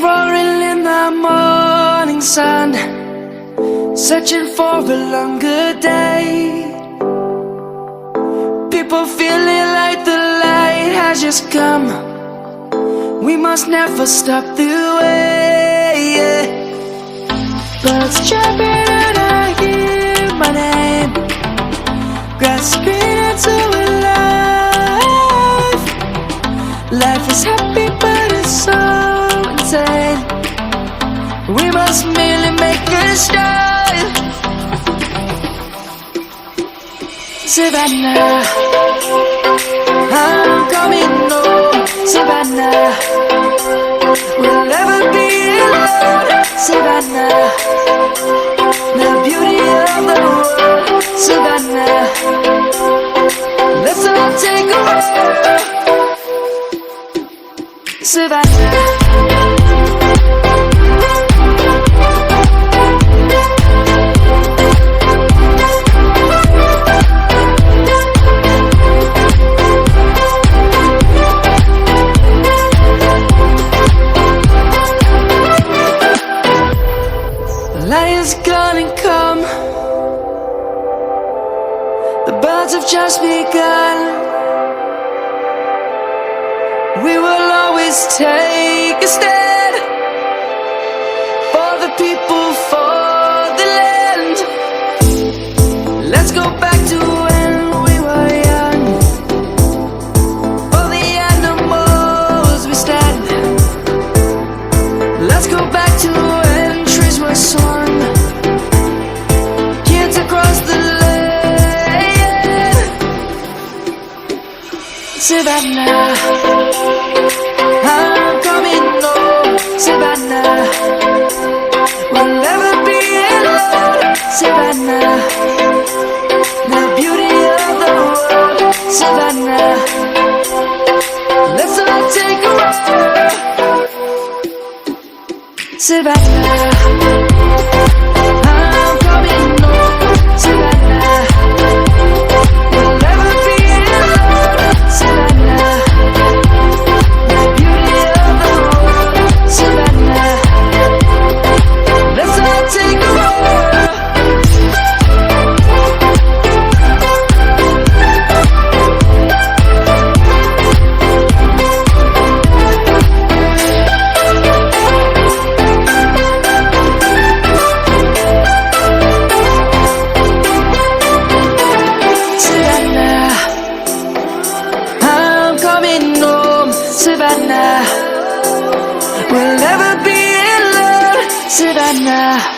roaring in the morning sun, searching for a longer day. People feeling like the light has just come. We must never stop the way, yeah. Birds chirping and I hear my name, grass green into life. Life is happy but it's so insane. We must merely make a start. Savannah, I'm coming home. Savannah, we'll never be alone. Savannah, the beauty of the world. Savannah, let's all take a walk. Savannah. Lion's gonna come. The birds have just begun. We will always take a stand for the people, for the land. Let's go back to when we were young. For the animals we stand. Let's go back to when trees were swung. Kids across the land. Savannah, I'm coming home. Savannah, we'll never be alone. Savannah, the beauty of the world. Savannah, let's all take a walk. Savannah, I'm coming home. Savannah, we'll never be alone. Savannah, the beauty of the world. Savannah, let's all take a walk. Savannah, we'll never be alone. Savannah.